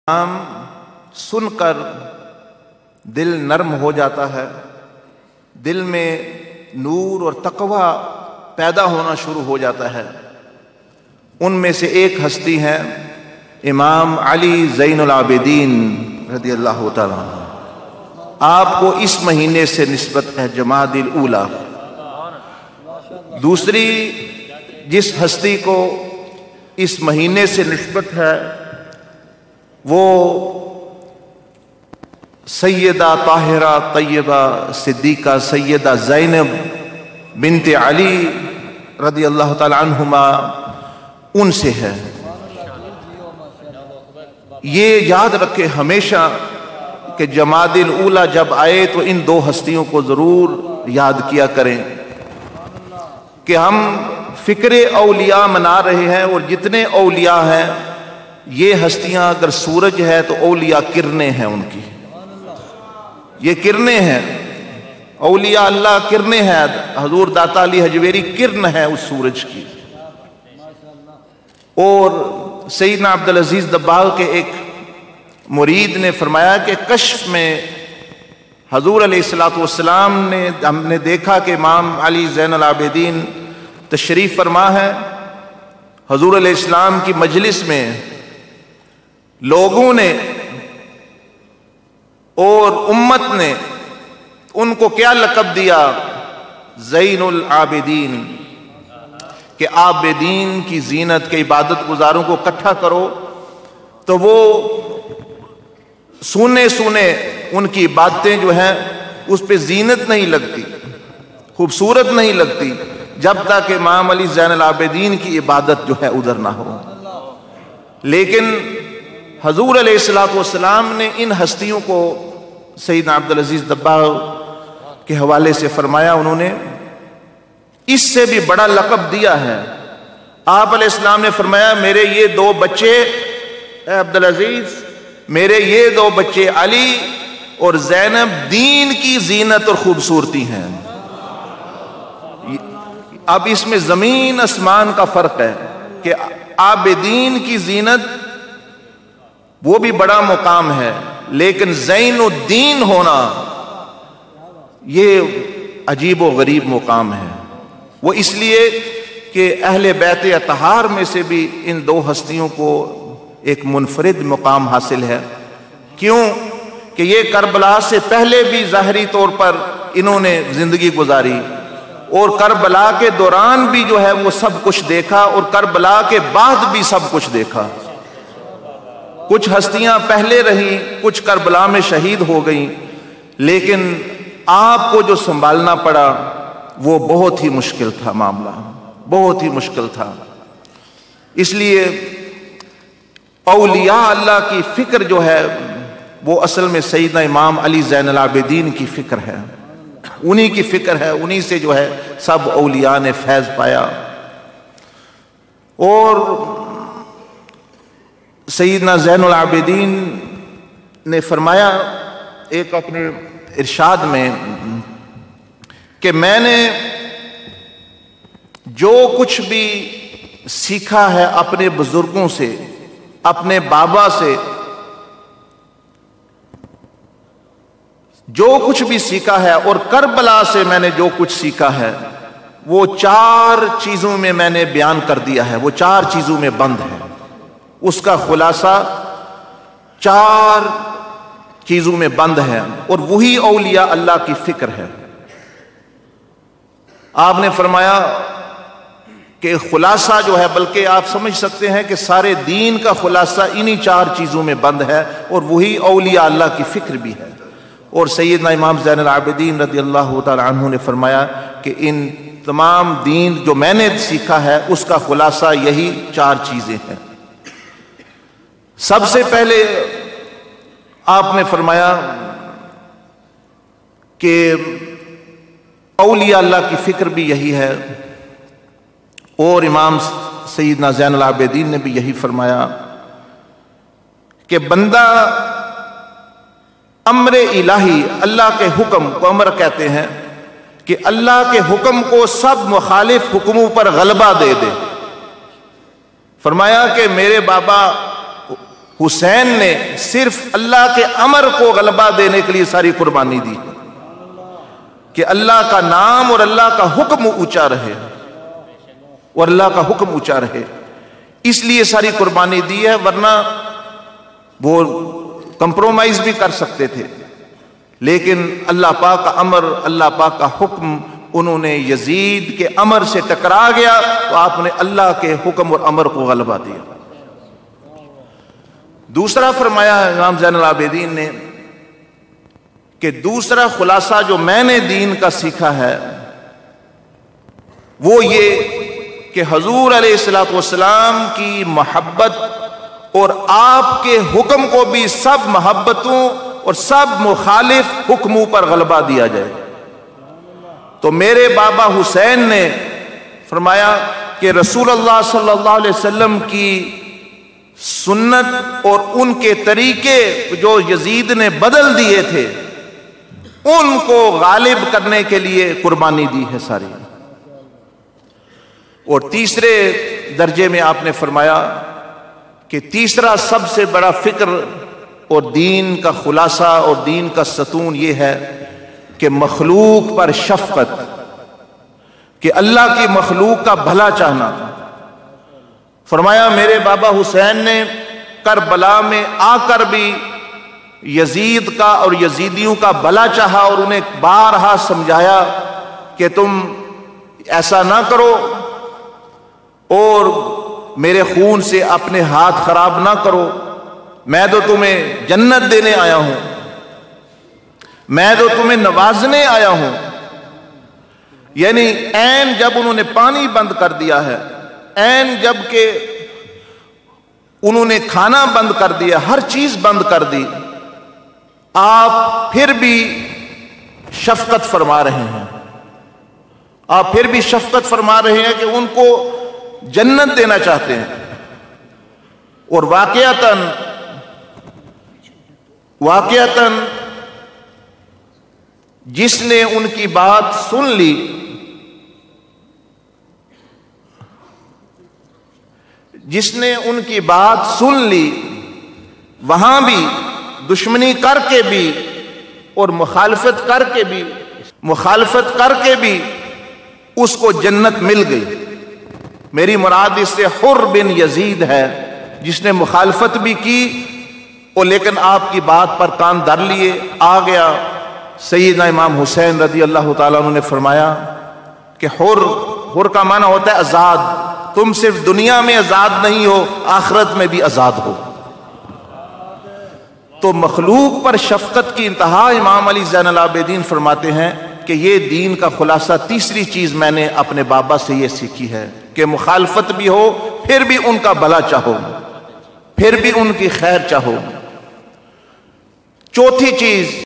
کلام سن کر دل نرم ہو جاتا ہے، دل میں نور اور تقوی پیدا ہونا شروع ہو جاتا ہے۔ ان میں سے ایک ہستی ہے امام علی زین العابدین رضی اللہ تعالیٰ عنہ۔ آپ کو اس مہینے سے نسبت ہے جمادی الاولیٰ۔ دوسری جس ہستی کو اس مہینے سے نسبت ہے وہ سیدہ طاہرہ طیبہ صدیقہ سیدہ زینب بنت علی رضی اللہ تعالی عنہما، ان سے ہے۔ یہ یاد رکھے ہمیشہ کہ جمادی الاولیٰ جب آئے تو ان دو ہستیوں کو ضرور یاد کیا کریں کہ ہم فکر اولیاء منا رہے ہیں، اور جتنے اولیاء ہیں یہ ہستیاں اگر سورج ہے تو اولیاء کرنیں ہیں ان کی، یہ کرنیں ہیں، اولیاء اللہ کرنیں ہیں۔ حضور داتا علی حجویری کرن ہے اس سورج کی۔ اور سیدنا عبدالعزیز دباغ کے ایک مرید نے فرمایا کہ کشف میں حضور علیہ السلام نے ہم نے دیکھا کہ امام علی زین العابدین تشریف فرما ہے۔ حضور علیہ السلام کی مجلس میں لوگوں نے اور امت نے ان کو کیا لقب دیا؟ زین العابدین، کہ عابدین کی زینت کے عبادت گزاروں کو اکٹھا کرو تو وہ سونے ان کی عبادتیں جو ہیں اس پہ زینت نہیں لگتی، خوبصورت نہیں لگتی جب تک امام علی زین العابدین کی عبادت جو ہے ادھر نہ ہو۔ لیکن حضور علیہ السلام نے ان ہستیوں کو سیدنا عبدالعزیز دباغ کے حوالے سے فرمایا، انہوں نے اس سے بھی بڑا لقب دیا ہے۔ آپ علیہ السلام نے فرمایا میرے یہ دو بچے اے عبدالعزیز، میرے یہ دو بچے علی اور زینب دین کی زینت اور خوبصورتی ہیں۔ اب اس میں زمین آسمان کا فرق ہے کہ عابدین کی زینت وہ بھی بڑا مقام ہے، لیکن زین الدین ہونا یہ عجیب و غریب مقام ہے۔ وہ اس لیے کہ اہل بیت اطہار میں سے بھی ان دو ہستیوں کو ایک منفرد مقام حاصل ہے۔ کیوں کہ یہ کربلا سے پہلے بھی ظاہری طور پر انہوں نے زندگی گزاری، اور کربلا کے دوران بھی جو ہے وہ سب کچھ دیکھا، اور کربلا کے بعد بھی سب کچھ دیکھا۔ کچھ ہستیاں پہلے رہیں، کچھ کربلا میں شہید ہو گئیں، لیکن آپ کو جو سنبھالنا پڑا وہ بہت ہی مشکل تھا، معاملہ بہت ہی مشکل تھا۔ اس لیے اولیاء اللہ کی فکر جو ہے وہ اصل میں سیدنا امام علی زین العابدین کی فکر ہے، انہی کی فکر ہے، انہی سے جو ہے سب اولیاء نے فیض پایا۔ اور سیدنا زین العابدین نے فرمایا ایک اپنے ارشاد میں کہ میں نے جو کچھ بھی سیکھا ہے اپنے بزرگوں سے، اپنے بابا سے، جو کچھ بھی سیکھا ہے، اور کربلا سے میں نے جو کچھ سیکھا ہے، وہ 4 چیزوں میں میں نے بیان کر دیا ہے، وہ 4 چیزوں میں بند ہے۔ اس کا خلاصہ 4 چیزوں میں بند ہے، اور وہی اولیاء اللہ کی فکر ہے۔ آپ نے فرمایا کہ خلاصہ جو ہے، بلکہ آپ سمجھ سکتے ہیں کہ سارے دین کا خلاصہ انہی 4 چیزوں میں بند ہے، اور وہی اولیاء اللہ کی فکر بھی ہے۔ اور سیدنا امام زین العابدین رضی اللہ تعالی عنہ نے فرمایا کہ ان تمام دین جو میں نے سیکھا ہے اس کا خلاصہ یہی 4 چیزیں ہیں۔ سب سے پہلے آپ نے فرمایا کہ اولیاء اللہ کی فکر بھی یہی ہے، اور امام سیدنا زین العابدین نے بھی یہی فرمایا کہ بندہ امر الہی، اللہ کے حکم کو امر کہتے ہیں، کہ اللہ کے حکم کو سب مخالف حکموں پر غلبہ دے دے۔ فرمایا کہ میرے بابا حسین نے صرف اللہ کے امر کو غلبہ دینے کے لیے ساری قربانی دی کہ اللہ کا نام اور اللہ کا حکم اونچا رہے، اور اللہ کا حکم اونچا رہے، اس لیے ساری قربانی دی ہے، ورنہ وہ کمپرومائز بھی کر سکتے تھے، لیکن اللہ پاک کا امر، اللہ پاک کا حکم، انہوں نے یزید کے امر سے ٹکرا گیا تو آپ نے اللہ کے حکم اور امر کو غلبہ دیا۔ دوسرا فرمایا امام زین العابدین نے کہ دوسرا خلاصہ جو میں نے دین کا سیکھا ہے وہ یہ کہ حضور علیہ الصلوۃ والسلام کی محبت اور آپ کے حکم کو بھی سب محبتوں اور سب مخالف حکموں پر غلبہ دیا جائے۔ تو میرے بابا حسین نے فرمایا کہ رسول اللہ صلی اللہ علیہ وسلم کی سنت اور ان کے طریقے جو یزید نے بدل دیے تھے ان کو غالب کرنے کے لیے قربانی دی ہے ساری۔ اور تیسرے درجے میں آپ نے فرمایا کہ تیسرا سب سے بڑا فکر اور دین کا خلاصہ اور دین کا ستون یہ ہے کہ مخلوق پر شفقت، کہ اللہ کی مخلوق کا بھلا چاہنا۔ فرمایا میرے بابا حسین نے کربلا میں آ کر بھی یزید کا اور یزیدیوں کا بھلا چاہا اور انہیں بارہا سمجھایا کہ تم ایسا نہ کرو اور میرے خون سے اپنے ہاتھ خراب نہ کرو، میں تو تمہیں جنت دینے آیا ہوں، میں تو تمہیں نوازنے آیا ہوں۔ یعنی عین جب انہوں نے پانی بند کر دیا ہے، عین جب کہ انہوں نے کھانا بند کر دیا، ہر چیز بند کر دی، آپ پھر بھی شفقت فرما رہے ہیں، آپ پھر بھی شفقت فرما رہے ہیں کہ ان کو جنت دینا چاہتے ہیں۔ اور واقعتاً جس نے ان کی بات سن لی، جس نے ان کی بات سن لی، وہاں بھی دشمنی کر کے بھی اور مخالفت کر کے بھی اس کو جنت مل گئی۔ میری مراد اس سے حر بن یزید ہے جس نے مخالفت بھی کی اور لیکن آپ کی بات پر کان دھر لیے آ گیا۔ سیدنا امام حسین رضی اللہ تعالیٰ عنہ نے فرمایا کہ حر کا معنی ہوتا ہے آزاد، تم صرف دنیا میں آزاد نہیں ہو، آخرت میں بھی آزاد ہو۔ تو مخلوق پر شفقت کی انتہا امام علی زین العابدین فرماتے ہیں کہ یہ دین کا خلاصہ تیسری چیز میں نے اپنے بابا سے یہ سیکھی ہے کہ مخالفت بھی ہو پھر بھی ان کا بھلا چاہو، پھر بھی ان کی خیر چاہو۔ چوتھی چیز